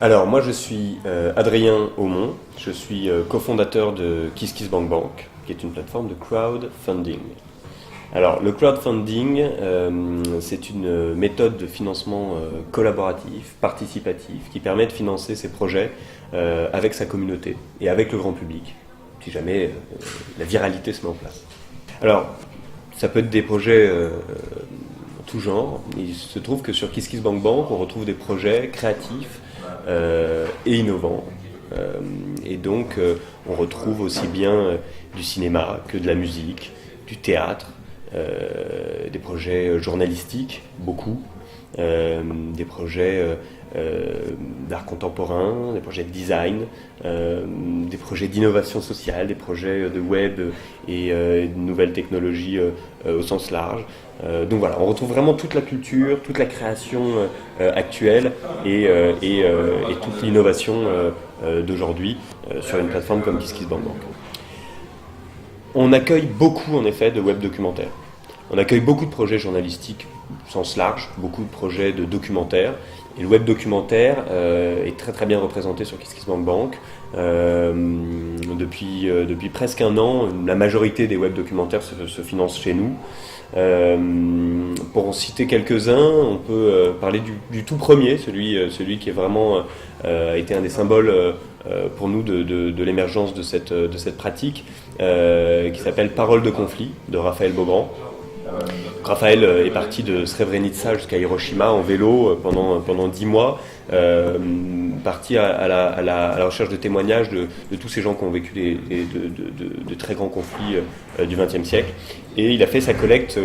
Alors moi je suis Adrien Aumont, je suis cofondateur de KissKissBankBank, qui est une plateforme de crowdfunding. Alors le crowdfunding, c'est une méthode de financement collaboratif, participatif, qui permet de financer ses projets avec sa communauté et avec le grand public, si jamais la viralité se met en place. Alors ça peut être des projets en tout genre. Il se trouve que sur KissKissBankBank, on retrouve des projets créatifs et innovants. Et donc, on retrouve aussi bien du cinéma que de la musique, du théâtre, des projets journalistiques, beaucoup, des projets d'art contemporain, des projets de design, des projets d'innovation sociale, des projets de web et de nouvelles technologies au sens large. Donc voilà, on retrouve vraiment toute la culture, toute la création actuelle et toute l'innovation d'aujourd'hui sur une plateforme comme KissKissBankBank. On accueille beaucoup en effet de web documentaires. On accueille beaucoup de projets journalistiques au sens large, beaucoup de projets de documentaires. Et le web documentaire est très très bien représenté sur KissKissBankBank. Depuis presque un an, la majorité des web documentaires se financent chez nous. Pour en citer quelques-uns, on peut parler du tout premier, celui qui est vraiment a été un des symboles pour nous de l'émergence de cette pratique, qui s'appelle Parole de conflit, de Raphaël Beaugrand. Raphaël est parti de Srebrenica jusqu'à Hiroshima en vélo pendant 10 mois, parti à la recherche de témoignages de tous ces gens qui ont vécu de très grands conflits du XXe siècle. Et il a fait sa collecte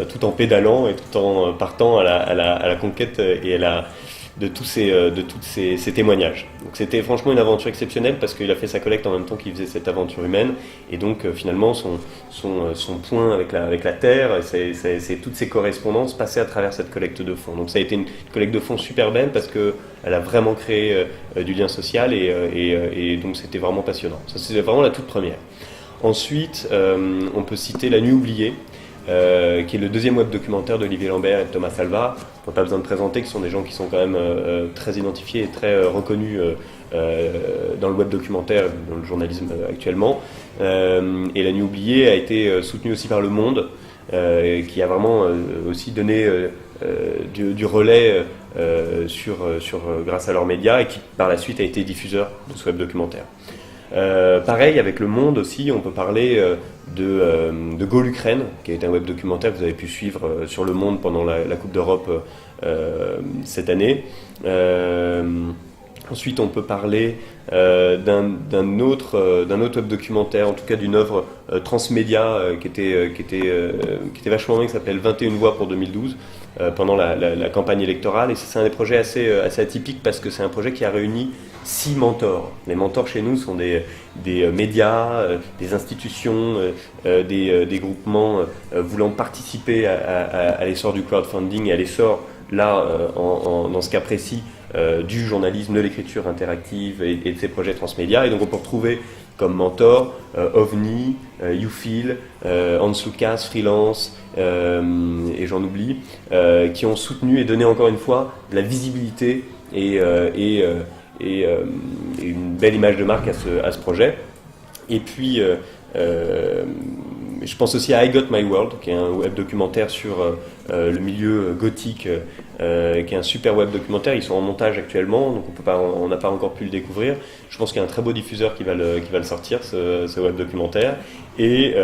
tout en pédalant et tout en partant à la conquête de tous ces témoignages. Donc c'était franchement une aventure exceptionnelle parce qu'il a fait sa collecte en même temps qu'il faisait cette aventure humaine, et donc finalement son point avec la Terre, c'est toutes ces correspondances passées à travers cette collecte de fonds. Donc ça a été une collecte de fonds super belle parce qu'elle a vraiment créé du lien social et donc c'était vraiment passionnant. Ça c'est vraiment la toute première. Ensuite, on peut citer La Nuit oubliée, qui est le deuxième web documentaire d'Olivier Lambert et de Thomas Salva. On n'a pas besoin de présenter, qui sont des gens qui sont quand même très identifiés et très reconnus dans le web documentaire, dans le journalisme actuellement. Et La Nuit oubliée a été soutenue aussi par Le Monde, qui a vraiment aussi donné du relais grâce à leurs médias, et qui par la suite a été diffuseur de ce web documentaire. Pareil, avec Le Monde aussi, on peut parler de Gaulle Ukraine, qui est un web documentaire que vous avez pu suivre sur Le Monde pendant la Coupe d'Europe cette année. Ensuite, on peut parler d'un autre web documentaire, en tout cas d'une œuvre transmédia qui était vachement bien, qui s'appelle 21 voix pour 2012, pendant la campagne électorale. Et c'est un des projets assez atypiques parce que c'est un projet qui a réuni 6 mentors. Les mentors chez nous sont des médias, des institutions, des groupements voulant participer à l'essor du crowdfunding et à l'essor, là, dans ce cas précis, du journalisme, de l'écriture interactive et de ces projets transmédia. Et donc on peut retrouver comme mentor OVNI, YouFeel, Hans Lucas, Freelance, et j'en oublie, qui ont soutenu et donné encore une fois de la visibilité et une belle image de marque à ce projet. Et puis, je pense aussi à I Got My World, qui est un web documentaire sur le milieu gothique, qui est un super web documentaire. Ils sont en montage actuellement, donc on n'a pas encore pu le découvrir. Je pense qu'il y a un très beau diffuseur qui va le sortir, ce web documentaire. Et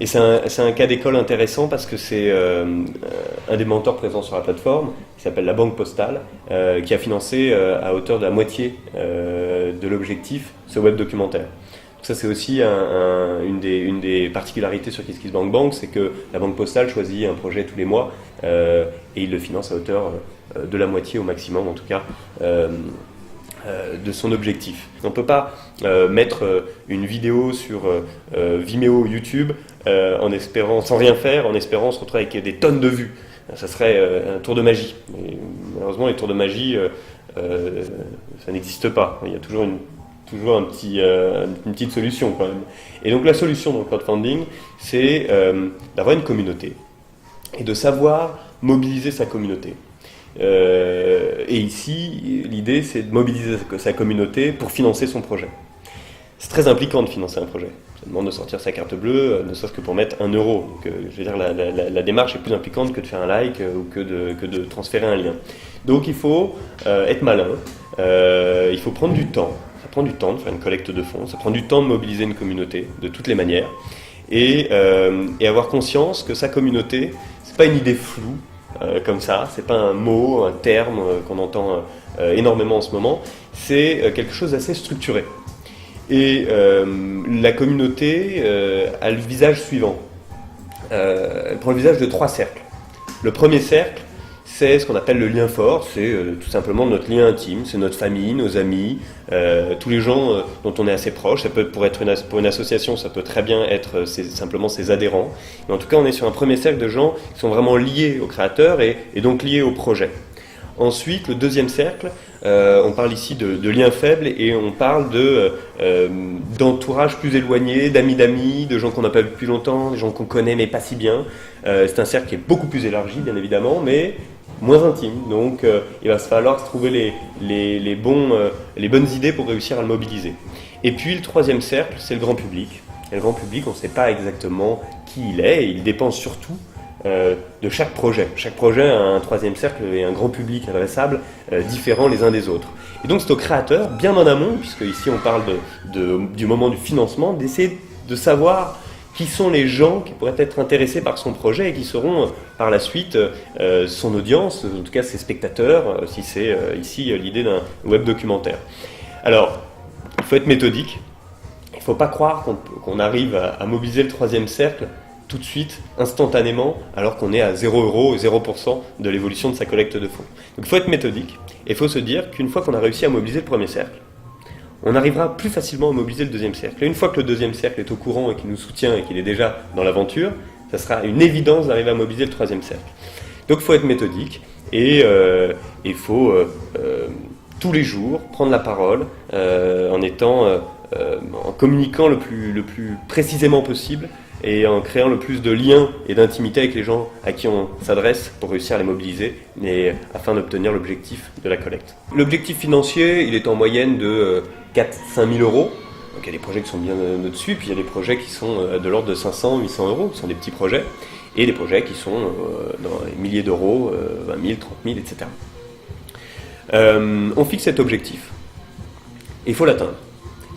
c'est un cas d'école intéressant parce que c'est un des mentors présents sur la plateforme, qui s'appelle la Banque Postale, qui a financé à hauteur de la moitié de l'objectif ce web documentaire. Donc ça c'est aussi une des particularités sur KissKissBankBank, c'est que la Banque Postale choisit un projet tous les mois et il le finance à hauteur de la moitié au maximum en tout cas. De son objectif. On ne peut pas mettre une vidéo sur Vimeo ou YouTube en espérant, sans rien faire, en espérant se retrouver avec des tonnes de vues. Ça serait un tour de magie. Et, malheureusement, les tours de magie, ça n'existe pas. Il y a toujours une petite solution quand même. Et donc la solution dans le crowdfunding, c'est d'avoir une communauté et de savoir mobiliser sa communauté. Et ici, l'idée, c'est de mobiliser sa communauté pour financer son projet. C'est très impliquant de financer un projet. Ça demande de sortir sa carte bleue, ne serait-ce que pour mettre 1 euro. Donc, je veux dire, la démarche est plus impliquante que de faire un like ou que de transférer un lien. Donc, il faut être malin, il faut prendre du temps. Ça prend du temps de faire une collecte de fonds, ça prend du temps de mobiliser une communauté de toutes les manières. Et avoir conscience que sa communauté, c'est pas une idée floue comme ça, c'est pas un mot, un terme qu'on entend énormément en ce moment, c'est quelque chose d'assez structuré. Et la communauté a le visage suivant. Elle prend le visage de 3 cercles. Le premier cercle, c'est ce qu'on appelle le lien fort, c'est tout simplement notre lien intime, c'est notre famille, nos amis, tous les gens dont on est assez proche. Ça peut pour une association, ça peut très bien être simplement ses adhérents. Mais en tout cas, on est sur un premier cercle de gens qui sont vraiment liés au créateur et donc liés au projet. Ensuite, le deuxième cercle, on parle ici de liens faibles et on parle d'entourage plus éloigné, d'amis, de gens qu'on n'a pas vu depuis longtemps, des gens qu'on connaît mais pas si bien. C'est un cercle qui est beaucoup plus élargi, bien évidemment, mais moins intime. Donc, il va se falloir trouver les bonnes idées pour réussir à le mobiliser. Et puis, le troisième cercle, c'est le grand public. Et le grand public, on ne sait pas exactement qui il est et il dépend surtout de chaque projet. Chaque projet a un troisième cercle et un grand public adressable différents les uns des autres. Et donc c'est aux créateurs, bien en amont, puisque ici on parle du moment du financement, d'essayer de savoir qui sont les gens qui pourraient être intéressés par son projet et qui seront par la suite son audience, en tout cas ses spectateurs, si c'est ici l'idée d'un web documentaire. Alors, il faut être méthodique, il ne faut pas croire qu'on arrive à mobiliser le troisième cercle tout de suite, instantanément, alors qu'on est à 0 € et 0% de l'évolution de sa collecte de fonds. Donc il faut être méthodique, et il faut se dire qu'une fois qu'on a réussi à mobiliser le premier cercle, on arrivera plus facilement à mobiliser le deuxième cercle. Et une fois que le deuxième cercle est au courant et qu'il nous soutient et qu'il est déjà dans l'aventure, ça sera une évidence d'arriver à mobiliser le troisième cercle. Donc il faut être méthodique, et il faut tous les jours prendre la parole en communiquant le plus précisément possible et en créant le plus de liens et d'intimité avec les gens à qui on s'adresse pour réussir à les mobiliser et afin d'obtenir l'objectif de la collecte. L'objectif financier, il est en moyenne de 4-5 000 €. Donc il y a des projets qui sont bien au-dessus, puis il y a des projets qui sont de l'ordre de 500-800 €, qui sont des petits projets, et des projets qui sont dans les milliers d'euros, 20 000, 30 000, etc. On fixe cet objectif, et il faut l'atteindre.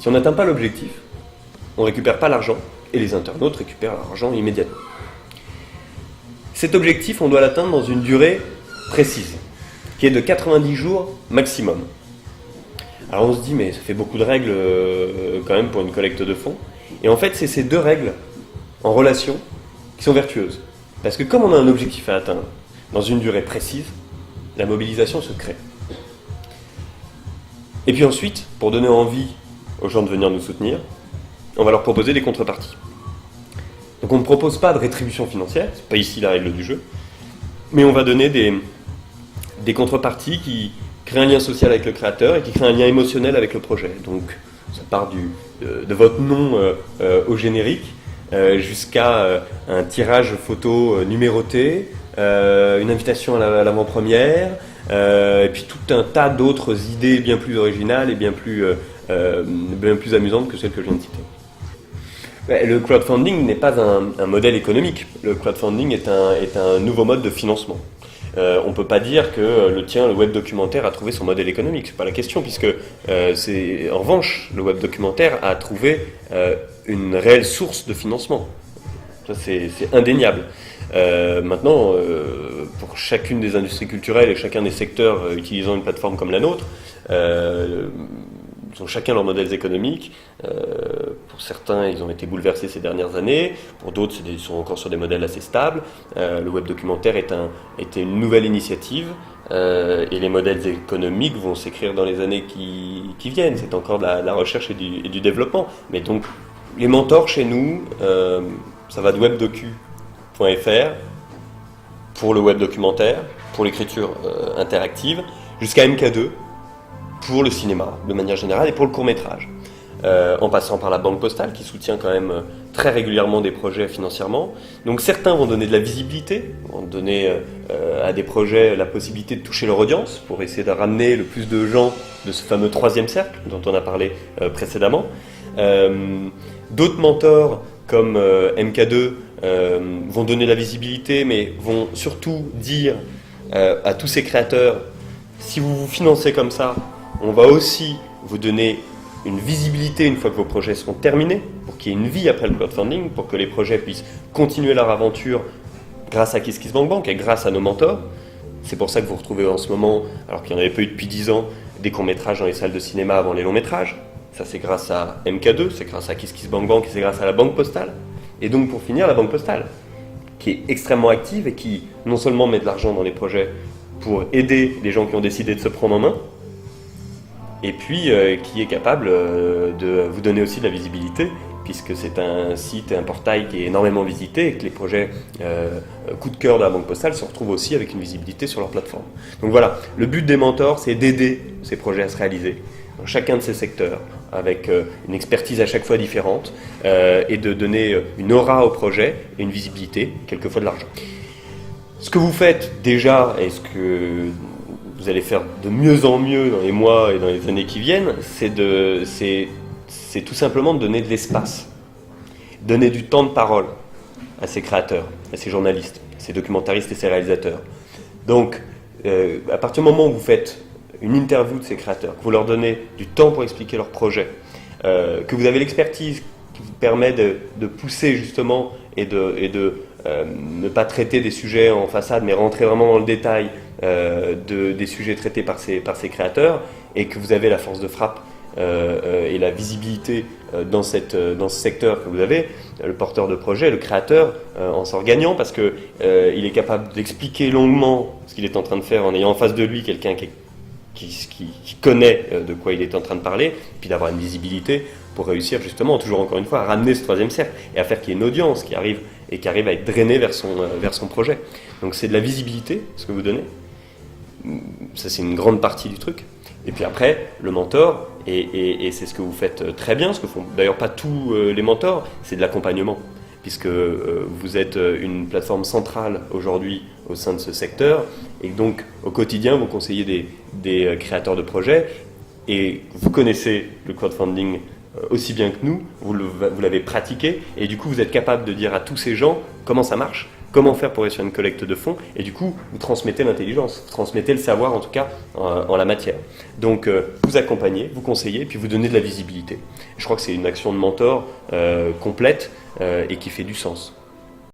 Si on n'atteint pas l'objectif, on ne récupère pas l'argent, et les internautes récupèrent l'argent immédiatement. Cet objectif, on doit l'atteindre dans une durée précise, qui est de 90 jours maximum. Alors on se dit, mais ça fait beaucoup de règles quand même pour une collecte de fonds. Et en fait, c'est ces 2 règles en relation qui sont vertueuses. Parce que comme on a un objectif à atteindre dans une durée précise, la mobilisation se crée. Et puis ensuite, pour donner envie aux gens de venir nous soutenir, on va leur proposer des contreparties. Donc on ne propose pas de rétribution financière, c'est pas ici la règle du jeu, mais on va donner des contreparties qui créent un lien social avec le créateur et qui créent un lien émotionnel avec le projet. Donc ça part de votre nom au générique jusqu'à un tirage photo numéroté, une invitation à l'avant-première, et puis tout un tas d'autres idées bien plus originales et bien plus amusantes que celles que je viens de citer. Le crowdfunding n'est pas un modèle économique. Le crowdfunding est un nouveau mode de financement. On ne peut pas dire que le web documentaire a trouvé son modèle économique. Ce n'est pas la question, puisque en revanche, le web documentaire a trouvé une réelle source de financement. Ça, c'est indéniable. Maintenant, pour chacune des industries culturelles et chacun des secteurs utilisant une plateforme comme la nôtre, ils ont chacun leurs modèles économiques. Pour certains, ils ont été bouleversés ces dernières années. Pour d'autres, ils sont encore sur des modèles assez stables. Le web documentaire était une nouvelle initiative. Et les modèles économiques vont s'écrire dans les années qui viennent. C'est encore de la recherche et du développement. Mais donc, les mentors chez nous, ça va de webdocu.fr pour le web documentaire, pour l'écriture interactive, jusqu'à MK2 pour le cinéma, de manière générale, et pour le court-métrage. en passant par la Banque Postale qui soutient quand même très régulièrement des projets financièrement. Donc certains vont donner de la visibilité, vont donner à des projets la possibilité de toucher leur audience pour essayer de ramener le plus de gens de ce fameux troisième cercle dont on a parlé précédemment. D'autres mentors comme MK2 vont donner de la visibilité mais vont surtout dire à tous ces créateurs, si vous vous financez comme ça, on va aussi vous donner une visibilité une fois que vos projets seront terminés, pour qu'il y ait une vie après le crowdfunding, pour que les projets puissent continuer leur aventure grâce à KissKissBankBank et grâce à nos mentors. C'est pour ça que vous retrouvez en ce moment, alors qu'il n'y en avait pas eu depuis 10 ans, des courts-métrages dans les salles de cinéma avant les longs-métrages. Ça c'est grâce à MK2, c'est grâce à KissKissBankBank et c'est grâce à la Banque Postale. Et donc pour finir, la Banque Postale, qui est extrêmement active et qui non seulement met de l'argent dans les projets pour aider les gens qui ont décidé de se prendre en main, et puis qui est capable de vous donner aussi de la visibilité, puisque c'est un site et un portail qui est énormément visité et que les projets coup de cœur de la Banque Postale se retrouvent aussi avec une visibilité sur leur plateforme. Donc voilà, le but des mentors, c'est d'aider ces projets à se réaliser dans chacun de ces secteurs, avec une expertise à chaque fois différente, et de donner une aura au projet et une visibilité, quelquefois de l'argent. Ce que vous faites déjà, et ce que vous allez faire de mieux en mieux dans les mois et dans les années qui viennent, c'est tout simplement de donner de l'espace, donner du temps de parole à ces créateurs, à ces journalistes, à ces documentaristes et ces réalisateurs. Donc, à partir du moment où vous faites une interview de ces créateurs, que vous leur donnez du temps pour expliquer leur projet, que vous avez l'expertise qui vous permet de pousser justement et de ne pas traiter des sujets en façade, mais rentrer vraiment dans le détail des sujets traités par ces créateurs, et que vous avez la force de frappe et la visibilité dans ce secteur que vous avez, le porteur de projet, le créateur en sort gagnant parce qu'il est capable d'expliquer longuement ce qu'il est en train de faire en ayant en face de lui quelqu'un qui connaît de quoi il est en train de parler, puis d'avoir une visibilité pour réussir justement, toujours encore une fois, à ramener ce troisième cercle et à faire qu'il y ait une audience qui arrive à être drainée vers son projet. Donc c'est de la visibilité, ce que vous donnez. Ça, c'est une grande partie du truc. Et puis après, le mentor, et c'est ce que vous faites très bien, ce que font d'ailleurs pas tous les mentors, c'est de l'accompagnement. Puisque vous êtes une plateforme centrale aujourd'hui au sein de ce secteur, et donc au quotidien, vous conseillez des créateurs de projets, et vous connaissez le crowdfunding aussi bien que nous, vous l'avez pratiqué, et du coup vous êtes capable de dire à tous ces gens comment ça marche, comment faire pour réussir une collecte de fonds, et du coup vous transmettez l'intelligence, vous transmettez le savoir en tout cas en la matière. Donc vous accompagnez, vous conseillez, puis vous donnez de la visibilité. Je crois que c'est une action de mentor complète et qui fait du sens.